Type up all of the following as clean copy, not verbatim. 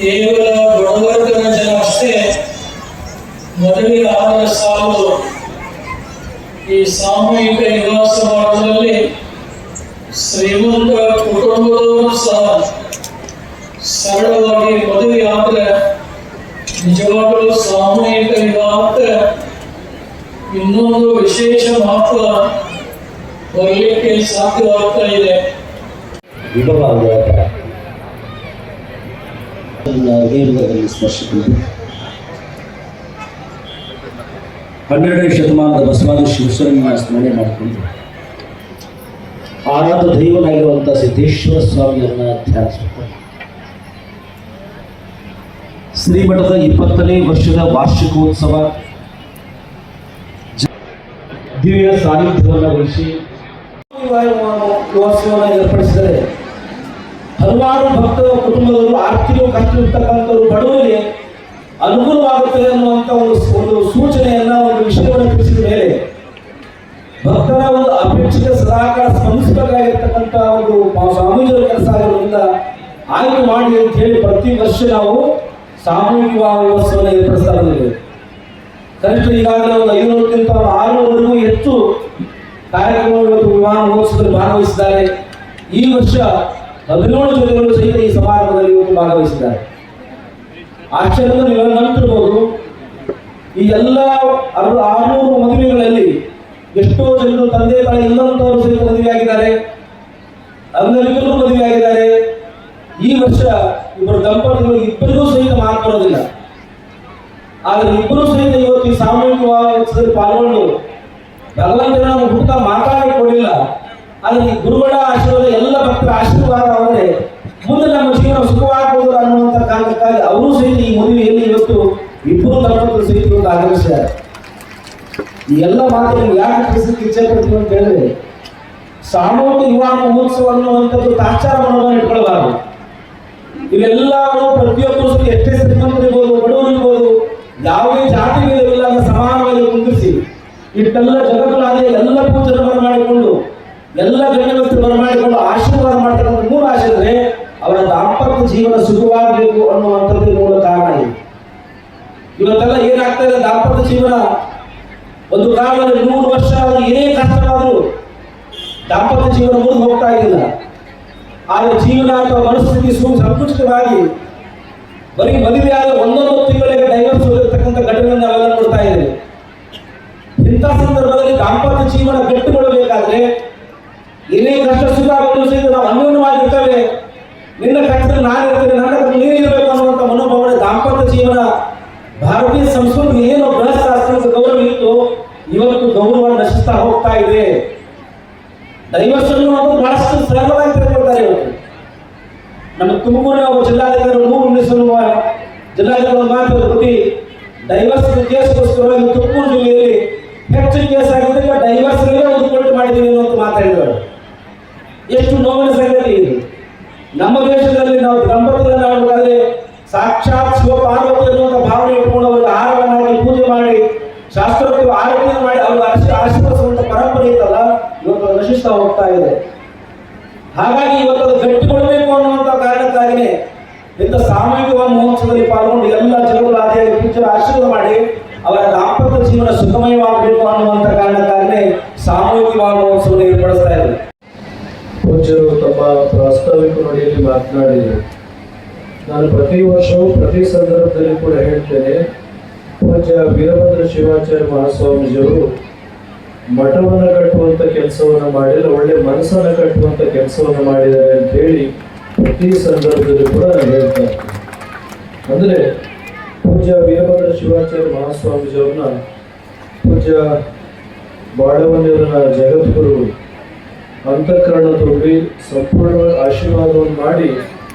ಕೇವಲ ಬಡವರ್ಗದ ಜನ ಅಷ್ಟೇ ಮೊದಲಿಗೆ 6 ಸಾಲು ಈ ಸಾಮೂಹಿಕ ನಿವಾಸ ಮಾಡುವುದರಲ್ಲಿ ಶ್ರೀಮಂತ ಕುಟುಂಬದವರು ಸಹ ಸರಳವಾಗಿ ಮದುವೆ ಆದರೆ ನಿಜವಾಗಲೂ ಸಾಮೂಹಿಕ ವಿವಾಹ ಇನ್ನೊಂದು ವಿಶೇಷ ಮಹತ್ವ ಬರಲಿಕ್ಕೆ ಸಾಧ್ಯವಾಗ್ತಾ ಇದೆ. ಸ್ಪರ್ಶಿಸಿದೆ 12ನೇ ಶತಮಾನದ ಬಸವಾದಿ ಶಿವಶರಣನ ಸ್ಮರಣೆ ಮಾಡಿಕೊಂಡು ಆರಾಧ ದೈವನಾಗಿರುವಂತಹ ಸಿದ್ದೇಶ್ವರ ಸ್ವಾಮಿಯನ್ನ ಧ್ಯಾನಿಸುತ್ತಾರೆ. ಶ್ರೀಮಠದ 20ನೇ ವರ್ಷದ ವಾರ್ಷಿಕೋತ್ಸವ ದಿವ್ಯ ಸಾನ್ನಿಧ್ಯವನ್ನು ವಹಿಸಿ ಮಹೋತ್ಸವವನ್ನು ಏರ್ಪಡಿಸಿದರೆ ಹಲವಾರು ಭಕ್ತರ ಕುಟುಂಬದವರು ಆರ್ಥಿಕ ಕಷ್ಟವಿರ್ತಕ್ಕಂಥವರು ಬಡವರಿಗೆ ಅನುಕೂಲವಾಗುತ್ತದೆ ಅನ್ನುವಂಥ ಒಂದು ಸೂಚನೆಯನ್ನ ಒಂದು ವಿಷಯವನ್ನು ತಿಳಿಸಿದ ಮೇಲೆ ಭಕ್ತರ ಒಂದು ಅಪೇಕ್ಷೆಗೆ ಸದಾಕಾಲ ಸ್ಪಂದಿಸಬೇಕಾಗಿರ್ತಕ್ಕಂಥ ಒಂದು ಸ್ವಾಮೀಜಿಯವರ ಕೆಲಸ ಆಗಿರೋದ್ರಿಂದ ಆಯ್ಕೆ ಮಾಡಿ ಅಂತ ಹೇಳಿ ಪ್ರತಿ ವರ್ಷ ನಾವು ಸಾಮೂಹಿಕ ಮಹೋತ್ಸವವನ್ನು ಏರ್ಪಡಿಸ್ತಾ ಬಂದಿದ್ದೇವೆ. ಕನಿಷ್ಠ ಈಗಾಗಲೇ ಒಂದು 500ಕ್ಕಿಂತ 600ವರೆಗೂ ಹೆಚ್ಚು ಕಾರ್ಯಕ್ರಮಗಳು ವಿವಾಹ ಮಹೋತ್ಸವದಲ್ಲಿ ಭಾಗವಹಿಸಿದ್ದಾರೆ. ಈ ವರ್ಷ 17 ಜೊತೆಗಳು ಸಹಿತ ಈ ಸಮಾರಂಭದಲ್ಲಿ ಇವತ್ತು ಭಾಗವಹಿಸಿದ್ದಾರೆ. ಆಶ್ಚರ್ಯವನ್ನು ನೀವು ನಂಬಿರಬಹುದು, ಈ ಎಲ್ಲ 600 ಮದುವೆಗಳಲ್ಲಿ ಎಷ್ಟೋ ಜನರು ತಂದೆ ತಾಯಿ ಇಲ್ಲಂತವರು ಸಹಿತ ಮದುವೆಯಾಗಿದ್ದಾರೆ, ಅಂಗವಿಕಲರು ಮದುವೆಯಾಗಿದ್ದಾರೆ. ಈ ವರ್ಷ ಇಬ್ಬರು ದಂಪತಿಗಳು ಇಬ್ಬರಿಗೂ ಸಹಿತ ಮಾತನಾಡೋದಿಲ್ಲ, ಆದರೆ ಇಬ್ಬರು ಸಹಿತ ಇವತ್ತು ಈ ಸಾಮೂಹಿಕ ಮಹೋತ್ಸವದಲ್ಲಿ ಪಾಲ್ಗೊಂಡು ಭಗವಂತನ ಹುಟ್ಟ ಮಾತಾಡಿ ಕೊಡಲಿಲ್ಲ. ಆದರೆ ಈ ಗುರುಗಳ ಆಶೀರ್ವಾದ ಎಲ್ಲ ಭಕ್ತರ ಆಶೀರ್ವಾದ ಅವರೇ ಮುಂದೆ ನಮ್ಮ ಜೀವನ ಸುಖವಾಗಬಹುದು ಅನ್ನುವಂಥ ಕಾರಣಕ್ಕಾಗಿ ಅವರು ಸಹಿತ ಈ ಮದುವೆಯಲ್ಲಿ ಇವತ್ತು ಇಬ್ಬರು ದಂಪತಿಗಳು ಸಹಿತ ಇವತ್ತು ಆಗಮಿಸಿದ್ದಾರೆ. ಈ ಎಲ್ಲ ಮಾತುಗಳು ಯಾಕೆ ತಿಳಿಸಲಿಕ್ಕೆ ಇಚ್ಛೆ ಪಡ್ತೀವಿ ಅಂತ ಹೇಳಿದ್ರೆ, ಸಾಮೂಹಿಕ ವಿವಾಹ ಮಹೋತ್ಸವ ಅನ್ನುವಂಥದ್ದು ತಾತ್ಸಾರ ಮನೋಭಾವ ಇಟ್ಕೊಳ್ಬಾರದು. ಇವೆಲ್ಲರೂ ಪ್ರತಿಯೊಬ್ಬರು ಸಹ ಎಷ್ಟೇ ಶ್ರೀಮಂತರಿರ್ಬೋದು, ಬಡವರು ಇರ್ಬೋದು, ಯಾವುದೇ ಜಾತಿ ಭೇದವಿಲ್ಲ ಅಂತ ಸಮಾನವಾಗಿ ಕುಂದಿರಿಸಿ ಇಷ್ಟೆಲ್ಲ ಜಗತ್ತುಲಾದ ಎಲ್ಲ ಪೂಜೆನ ಬರಮಾಡಿಕೊಂಡು ಎಲ್ಲ ಗಣ್ಯವ್ಯಕ್ತರು ಬರಮಾಡಿಕೊಂಡು ಆಶೀರ್ವಾದ ಮಾಡ್ತಕ್ಕಂಥ ಮೂಲ ಆಶೆ ಅಂದರೆ ಅವರ ದಾಂಪತ್ಯ ಜೀವನ ಸುಖವಾಗಬೇಕು ಅನ್ನುವಂಥದ್ದು ಮೂಲ ಕಾರಣ ಇದೆ. ಇವತ್ತೆಲ್ಲ ಏನಾಗ್ತಾ ಇದೆ, ದಾಂಪತ್ಯ ಜೀವನ ಒಂದು ಕಾಲದಲ್ಲಿ 100 ವರ್ಷ ಏನೇ ಕಷ್ಟವಾದರೂ ದಾಂಪತ್ಯ ಜೀವನ ಮುಂದೆ ಹೋಗ್ತಾ ಇದ್ದಿಲ್ಲ. ಆದರೆ ಜೀವನ ಅಥವಾ ಮನಸ್ಥಿತಿ ಸಂಕುಚಿತವಾಗಿ ಬರೀ ಮದುವೆಯಾದ 1 ತಿಂಗಳಿಗೆ ಡೈವರ್ಸ್ ಹೋಗಿರ್ತಕ್ಕಂಥ ಘಟನೆಯನ್ನು ನಾವೆಲ್ಲ ನೋಡ್ತಾ ಇದ್ದೇವೆ. ಇಂಥ ಸಂದರ್ಭದಲ್ಲಿ ದಾಂಪತ್ಯ ಜೀವನ ಗಟ್ಟಿಗೊಳ್ಳಬೇಕಾದ್ರೆ ಏನೇ ಕಷ್ಟ ಸುಖ ಆಗೋದು ಸಹಿತ ನಾವು ಅನ್ಯೋನ್ಯವಾಗಿರ್ತೇವೆ. ನಿನ್ನ ಕಷ್ಟದಲ್ಲಿ ನಾನು ಇರ್ತೇನೆ, ನನ್ನ ಕಷ್ಟ ನೀನು ಇರಬೇಕು ಅನ್ನುವಂಥ ಮನೋಭಾವನೆ ದಾಂಪತ್ಯ ಜೀವನ ಭಾರತೀಯ ಸಂಸ್ಕೃತಿಗೆ ಏನು ಗೃಹಸ್ಥಾಶ್ರಮದ ಗೌರವ ಇತ್ತು, ಇವತ್ತು ಗೌರವ ನಶಿಸ್ತಾ ಹೋಗ್ತಾ ಇದೆ. ಡೈವರ್ಸ್ ಅನ್ನುವಂಥದ್ದು ಬಹಳಷ್ಟು ಸರಳವಾಗಿ ತಿಳ್ಕೊಳ್ತಾರೆ. ಇವತ್ತು ನಮ್ಮ ತುಮಕೂರಿನ ಒಬ್ಬ ಜಿಲ್ಲಾಧಿಕಾರಿ ಜಿಲ್ಲಾಧಿಕಾರಿ ಮಾತು ಪ್ರತಿ ಡೈವರ್ಸ್ ಕೇಸ್ಗೋಸ್ಕರವಾಗಿ ತುಮಕೂರು ಜಿಲ್ಲೆಯಲ್ಲಿ ಹೆಚ್ಚು ಕೇಸ್ ಆಗಿದ್ದಕ್ಕೆ ಡೈವರ್ಸ್ಗೆ ಒದುಕೊಂಡು ಮಾಡಿದ್ದೀವಿ ಅನ್ನೋದು ಮಾತಾಡಿದರು. ಎಷ್ಟು ನೋವಿನ ಸಂಗತಿ ಇದು. ನಮ್ಮ ದೇಶದಲ್ಲಿ ನಾವು ದಂಪತಿಗಳನ್ನು ಆಡಬೇಕಾದ್ರೆ ಸಾಕ್ಷಾತ್ ಶಿವ ಪಾರ್ವತಿ ಅನ್ನುವಂಥ ಭಾವನೆ ಇಟ್ಕೊಂಡು ಅವರಿಗೆ ಆಹಾರವನ್ನು ಹಾಕಿ ಪೂಜೆ ಮಾಡಿ ಶಾಸ್ತ್ರೋಕ್ತ ಆರೋಗ್ಯ ಮಾಡಿ ಅವ್ರಿಗೆ ಆಶೀರ್ವದಿಸುವಂಥ ಪರಂಪರೆ ಇತ್ತಲ್ಲ, ಇವತ್ತು ನಶಿಸ್ತಾ ಹೋಗ್ತಾ ಇದೆ. ಹಾಗಾಗಿ ಇವತ್ತು ಅದು ಗಟ್ಟಿಗೊಳ್ಳಬೇಕು ಅನ್ನುವಂಥ ಕಾರಣಕ್ಕಾಗಿಯೇ ಇಂಥ ಸಾಮೂಹಿಕ ಮಹೋತ್ಸವದಲ್ಲಿ ಪಾಲ್ಗೊಂಡು ಎಲ್ಲ ಜಗತ್ತುಲಾದಿಯಾಗಿ ಪೂಜ್ಯರ ಆಶೀರ್ವಾದ ಮಾಡಿ ಅವರ ದಾಂಪತ್ಯ ಜೀವನ ಸುಖಮಯವಾಗಬೇಕು ಅನ್ನುವಂಥ ಕಾರಣಕ್ಕಾಗಿಯೇ ಸಾಮೂಹಿಕ ಮಹೋತ್ಸವವನ್ನು ಏರ್ಪಡಿಸ್ತಾ ಇದ್ದಾರೆ. ಪೂಜ್ಯರು ತಮ್ಮ ಪ್ರಾಸ್ತಾವಿಕ ನುಡಿಯಲ್ಲಿ ಮಾತನಾಡಿದರು. ನಾನು ಪ್ರತಿ ವರ್ಷವೂ ಪ್ರತಿ ಸಂದರ್ಭದಲ್ಲಿ ಕೂಡ ಹೇಳ್ತೇನೆ, ಪೂಜ್ಯ ವೀರಭದ್ರ ಶಿವಾಚಾರ್ಯ ಮಹಾಸ್ವಾಮೀಜಿಯವರು ಮಠವನ್ನು ಕಟ್ಟುವಂಥ ಕೆಲಸವನ್ನು ಮಾಡಿದರೆ, ಒಳ್ಳೆ ಮನಸ್ಸನ್ನು ಕಟ್ಟುವಂಥ ಕೆಲಸವನ್ನು ಮಾಡಿದ್ದಾರೆ ಅಂತ ಹೇಳಿ ಪ್ರತಿ ಸಂದರ್ಭದಲ್ಲಿ ಕೂಡ ನಾನು ಹೇಳ್ತಾ ಇದ್ದೀನಿ. ಅಂದರೆ ಪೂಜ್ಯ ವೀರಭದ್ರ ಶಿವಾಚಾರ್ಯ ಮಹಾಸ್ವಾಮೀಜಿಯವ್ರನ್ನ ಪೂಜ್ಯ ಬಾಳವನ್ಯರನ್ನ ಜಗದ್ಗುರು ಅಂತಃಕರಣ ತುಂಬಿ ಸಂಪೂರ್ಣ ಆಶೀರ್ವಾದವನ್ನು ಮಾಡಿ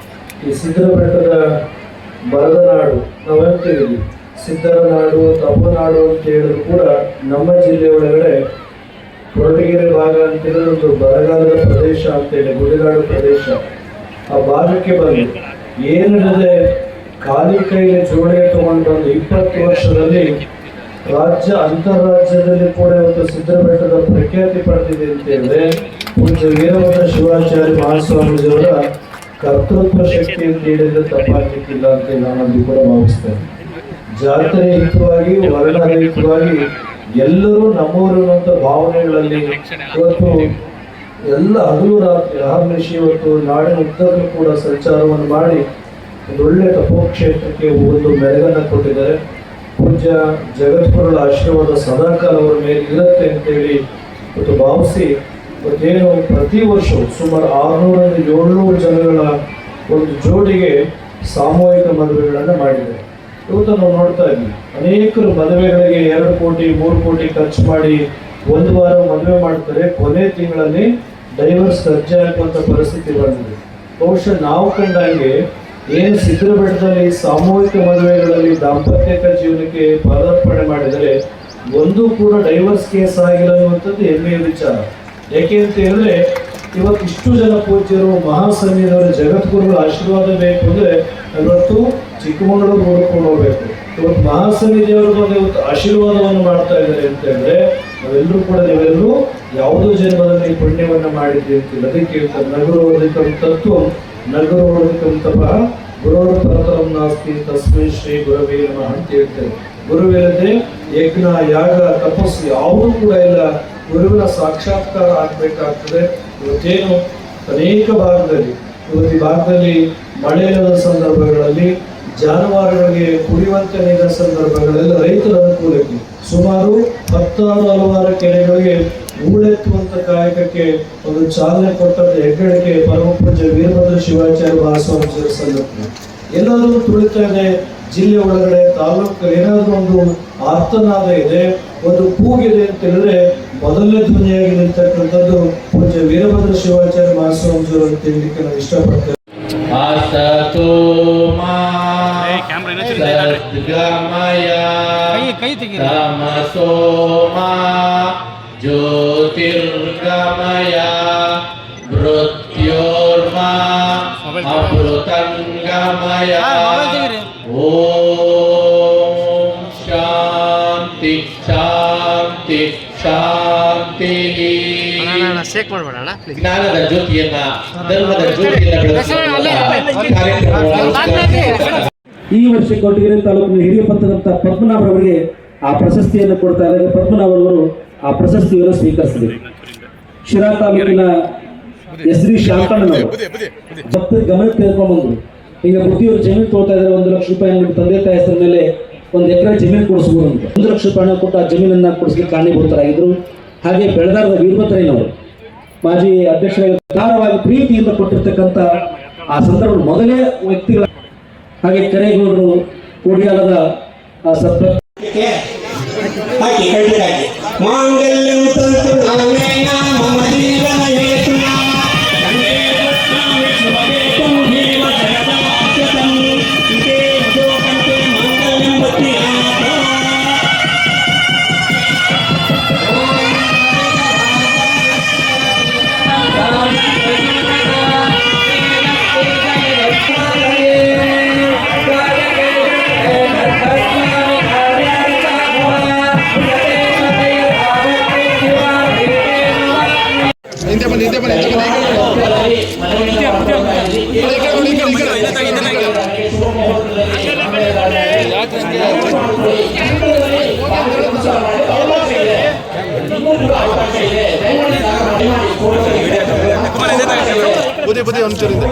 ಈ ಸಿದ್ಧರ ಬೆಟ್ಟದ ಬರದ ನಾಡು ನಾವಂತೀವಿ, ಸಿದ್ಧರ ನಾಡು ತಮ್ಮನಾಡು ಅಂತ ಹೇಳಿದ್ರು ಕೂಡ ನಮ್ಮ ಜಿಲ್ಲೆ ಒಳಗಡೆ ಕೊರಟಗೆರೆ ಭಾಗ ಅಂತೇಳಿ ಒಂದು ಬರಗಾಲದ ಪ್ರದೇಶ ಅಂತೇಳಿ ಗುಡಿಗಾಡು ಪ್ರದೇಶ, ಆ ಭಾಗಕ್ಕೆ ಬಂದು ಏನಿಲ್ಲದೆ ಖಾಲಿ ಕೈಗೆ ಜೋಡೆ ತಗೊಂಡು ಬಂದು 20 ವರ್ಷದಲ್ಲಿ ರಾಜ್ಯ ಅಂತಾರಾಜ್ಯದಲ್ಲಿ ಕೂಡ ಇವತ್ತು ಸಿದ್ಧರ ಬೆಟ್ಟದ ಪ್ರಖ್ಯಾತಿ ಪಡೆದಿದೆ ಅಂತ ಹೇಳಿದ್ರೆ ಪೂಜ್ಯ ವೀರಭದ್ರ ಶಿವಾಚಾರ್ಯ ಮಹಾಸ್ವಾಮೀಜಿಯವರ ಕರ್ತೃತ್ವ ಶಕ್ತಿ ಅಂತ ಹೇಳಿದ್ರೆ ತಪ್ಪಾಗ್ಲಿಕ್ಕಿಲ್ಲ ಅಂತ ನಾನಲ್ಲಿ ಕೂಡ ಭಾವಿಸ್ತೇನೆ. ಜಾತ್ರೆ ಹಿತವಾಗಿ ವರ್ಣರಹಿತವಾಗಿ ಎಲ್ಲರೂ ನಮ್ಮವರು ಅಂತ ಭಾವನೆಗಳಲ್ಲಿ ಇವತ್ತು ಎಲ್ಲ ಹಗಲು ರಾತ್ರಿ ಅಹರ್ನಿಶಿ ಇವತ್ತು ನಾಡಿನ ಉದ್ದಕ್ಕೂ ಕೂಡ ಸಂಚಾರವನ್ನು ಮಾಡಿ ಒಂದು ಒಳ್ಳೆ ತಪೋಕ್ಷೇತ್ರಕ್ಕೆ ಒಂದು ಮೆರಗನ್ನು ಕೊಟ್ಟಿದ್ದಾರೆ. ಪೂಜ್ಯ ಜಗದ್ಗುರುಗಳ ಆಶೀರ್ವಾದ ಸದಾಕಾಲ ಅವರ ಮೇಲೆ ಇರುತ್ತೆ ಅಂತೇಳಿ ಇವತ್ತು ಭಾವಿಸಿ ಇವತ್ತೇನು ಪ್ರತಿ ವರ್ಷವೂ ಸುಮಾರು 600-700 ಜನಗಳ ಒಂದು ಜೋಡಿಗೆ ಸಾಮೂಹಿಕ ಮದುವೆಗಳನ್ನು ಮಾಡಿದ್ದಾರೆ. ಇವತ್ತು ನಾವು ನೋಡ್ತಾ ಇದ್ವಿ ಅನೇಕರು ಮದುವೆಗಳಿಗೆ 2 ಕೋಟಿ 3 ಕೋಟಿ ಖರ್ಚು ಮಾಡಿ ಒಂದು ವಾರ ಮದುವೆ ಮಾಡ್ತಾರೆ, ಕೊನೆ ತಿಂಗಳಲ್ಲಿ ಡೈವರ್ಸ್ ಅರ್ಜಿ ಹಾಕುವಂಥ ಪರಿಸ್ಥಿತಿ ಬಂದಿದೆ. ಬಹುಶಃ ನಾವು ಕಂಡಂಗೆ ಏನು ಸಿದ್ದರ ಬೆಟ್ಟದಲ್ಲಿ ಸಾಮೂಹಿಕ ಮದುವೆಗಳಲ್ಲಿ ದಾಂಪತ್ಯಕ ಜೀವನಕ್ಕೆ ಪಾದಾರ್ಪಣೆ ಮಾಡಿದರೆ ಒಂದು ಕೂಡ ಡೈವರ್ಸ್ ಕೇಸ್ ಆಗಿಲ್ಲ ಅನ್ನುವಂಥದ್ದು ಹೆಮ್ಮೆಯ ವಿಚಾರ. ಯಾಕೆ ಅಂತ ಹೇಳಿದ್ರೆ ಇವತ್ತು ಇಷ್ಟು ಜನ ಪೂಜ್ಯರು ಮಹಾಸನ್ನಿಧವರ ಜಗದ್ಗುರುಗಳ ಆಶೀರ್ವಾದ ಬೇಕು ಅಂದರೆ ಇವತ್ತು ಚಿಕ್ಕಮಗಳೂರು ನೋಡ್ಕೊಂಡು ಹೋಗ್ಬೇಕು. ಇವತ್ತು ಮಹಾಸನ್ನಿಧಿಯವ್ರದ್ದು ಇವತ್ತು ಆಶೀರ್ವಾದವನ್ನು ಮಾಡ್ತಾ ಇದ್ದಾರೆ ಅಂತ ಹೇಳಿದ್ರೆ ನಾವೆಲ್ಲರೂ ಕೂಡ ನೀವೆಲ್ಲರೂ ಯಾವುದೋ ಜನ್ಮದಲ್ಲಿ ಪುಣ್ಯವನ್ನು ಮಾಡಿದ್ವಿ ಅಂತಿಲ್ಲ. ಅದಕ್ಕೆ ಹೇಳ್ತಾರೆ ನಗರೋಧಿಕಂ ತತ್ವ ನಗರೋಧಿಕಂ ತಪ ಗುರುವರ ಪರತರಂ ನಾಸ್ತಿ ತಸ್ಮೈ ಶ್ರೀ ಗುರವೇ ನಮಃ ಅಂತ ಹೇಳ್ತಾರೆ. ಗುರುವಿಲ್ಲದೆ ಯಜ್ಞ ಯಾಗ ತಪಸ್ಸು ಯಾವುದೂ ಕೂಡ ಇಲ್ಲ. ಗುರುವಿನ ಸಾಕ್ಷಾತ್ಕಾರ ಆಗ್ಬೇಕಾಗ್ತದೆ. ಇವತ್ತೇನು ಅನೇಕ ಭಾಗದಲ್ಲಿ ಇವತ್ತು ಈ ಭಾಗದಲ್ಲಿ ಮಳೆ ಇಲ್ಲದ ಸಂದರ್ಭಗಳಲ್ಲಿ ಜಾನುವಾರುಗಳಿಗೆ ಕುಡಿಯುವಂತೆ ನೀರಿನ ಸಂದರ್ಭಗಳಲ್ಲಿ ರೈತರ ಅನುಕೂಲಕ್ಕೆ ಸುಮಾರು 16 ಕೆರೆಗಳಿಗೆ ಹೂಳೆತ್ತುವಂತ ಕಾಯಕಕ್ಕೆ ಒಂದು ಚಾಲನೆ ಕೊಟ್ಟಂತ ಹೆಗ್ಗಳಿಕೆ ಪರಮ ಪೂಜ್ಯ ವೀರಭದ್ರ ಶಿವಾಚಾರ್ಯ ಮಹಾಸ್ವಾಮೀಜಿಯವರ ಸಂದರ್ಭ. ಎಲ್ಲಾದ್ರೂ ತುಳಿತಾ ಇದೆ ಜಿಲ್ಲೆ ಒಳಗಡೆ ತಾಲೂಕು ಏನಾದ್ರೂ ಒಂದು ಆರ್ತನಾದ ಇದೆ, ಒಂದು ಕೂಗಿದೆ ಅಂತ ಹೇಳಿದ್ರೆ ಮೊದಲನೇ ಧ್ವನಿಯಾಗಿ ನಿಲ್ತಕ್ಕಂಥದ್ದು ಪೂಜ್ಯ ವೀರಭದ್ರ ಶಿವಾಚಾರ್ಯ ಮಹಾಸ್ವಾಮೀಜಿಯವರು ಅಂತ ಹೇಳಲಿಕ್ಕೆ ನಾವು ಇಷ್ಟಪಡ್ತೇವೆ. ಜ್ಯೋತಿರ್ಗಮಯ ಮೃತ್ಯೋರ್ಮಾ ಅಮೃತಂಗಮಯ ಓಂ ಶಾಂತಿ ಶಾಂತಿ ಶಾಂತಿ. ಜ್ಞಾನದ ಜ್ಯೋತಿಯನ್ನ ಧರ್ಮದ ಜ್ಯೋತಿಯನ್ನ ಈ ವರ್ಷ ಕೊಟ್ಟಗೆರೆ ತಾಲೂಕಿನ ಹಿರಿಯ ಪಂಥದಂತ ಪದ್ಮನಾಭರವರಿಗೆ ಆ ಪ್ರಶಸ್ತಿಯನ್ನು ಕೊಡ್ತಾ ಇದ್ದಾರೆ. ಪದ್ಮನಾಭರವರು ಆ ಪ್ರಶಸ್ತಿಯನ್ನು ಸ್ವೀಕರಿಸಬೇಕು. ಶಿರಾ ತಾಲೂಕಿನ ಎಸ್.ಡಿ. ಶಾಂತಣ್ಣನವರು ಭಕ್ತರ ಗಮನಕ್ಕೆ ತೆಗೆದುಕೊಂಡ್ಬಂದ್ರು. ಈಗ ಬುದ್ಧಿಯವರು ಜಮೀನು ತೊಗೊಳ್ತಾ ಇದ್ದಾರೆ. 1 ಲಕ್ಷ ರೂಪಾಯಿ ನಿಮ್ಮ ತಂದೆ ತಾಯಿ ಹೆಸರ ಮೇಲೆ 1 ಎಕರೆ ಜಮೀನು ಕೊಡಿಸ್ಬೋದು ಅಂತ 1 ಲಕ್ಷ ರೂಪಾಯಿ ಕೊಟ್ಟು ಆ ಜಮೀನನ್ನು ಕೊಡಿಸ್ಲಿಕ್ಕೆ ಕಾರಣೀಭೂತರಾಗಿದ್ದರು. ಹಾಗೆ ಬೆಳಗಾರದ ವೀರಭದ್ರಯ್ಯನವರು ಮಾಜಿ ಅಧ್ಯಕ್ಷರಾಗಿ ಪ್ರೀತಿಯಿಂದ ಕೊಟ್ಟಿರ್ತಕ್ಕಂಥ ಆ ಸಂದರ್ಭ ಮೊದಲೇ ವ್ಯಕ್ತಿಗಳ ಹಾಗೆ ಕರೇಗೌಡರು ಕೋಡಿಯಾಲದ ಸಪ್ತ ಮಾಂಗಲ್ಯಂ ತಂತು ನಾಮೇನ ಮಮ ಜೀವನ ಹೇತುನಾ ಗಂಗೆ ವಸ್ತ್ರಂ ಭೀಮ ಜಗದಾಚ್ಯತಂ ಇದೇ ಜೋಕಂತೆ ಮಾಂಗಲ್ಯಂ ವತ್ಯಾತ ಬುದ್ಧಿ ಒಂಚೂರಿಂದ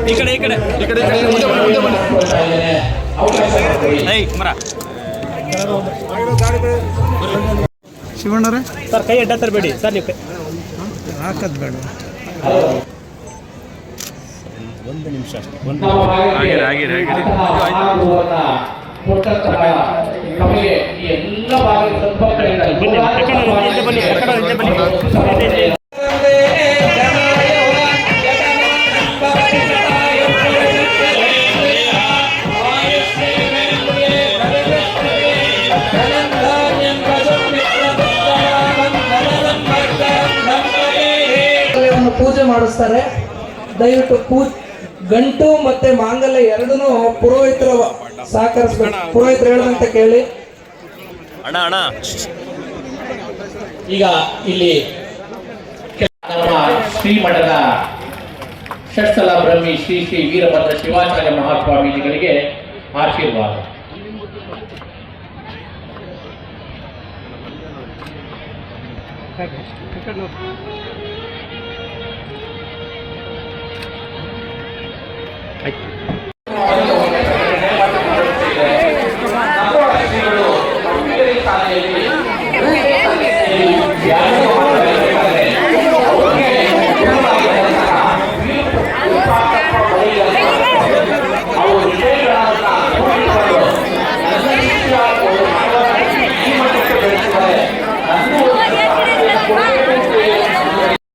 ಈ ಕಡೆ ಶಿವಣ್ಣರೇ ಸರ್ ಕೈ ಅಡ್ಡ ತರಬೇಡಿ ಸರ್, ನೀವು ಹಾಕದ್ ಬೇಡ. 1 ನಿಮಿಷ ಅಷ್ಟೇ. ಪೂಜೆ ಮಾಡಿಸ್ತಾರೆ. ದಯವಿಟ್ಟು ಗಂಟು ಮತ್ತೆ ಮಾಂಗಲ್ಯ ಎರಡನ್ನೂ ಪುರೋಹಿತರ ಸಹಕರಿಸ್ಬೇಕು. ಪುರೋಹಿತರು ಹೇಳದಂತೆ ಕೇಳಿ. ಈಗ ಇಲ್ಲಿ ನಮ್ಮ ಶ್ರೀಮಠದ ಷಟ್ಸ್ಥಲ ಬ್ರಹ್ಮಿ ಶ್ರೀ ಶ್ರೀ ವೀರಭದ್ರ ಶಿವಾಚಾರ್ಯ ಮಹಾಸ್ವಾಮೀಜಿಗಳಿಗೆ ಆಶೀರ್ವಾದ. ಆಯ್ತು.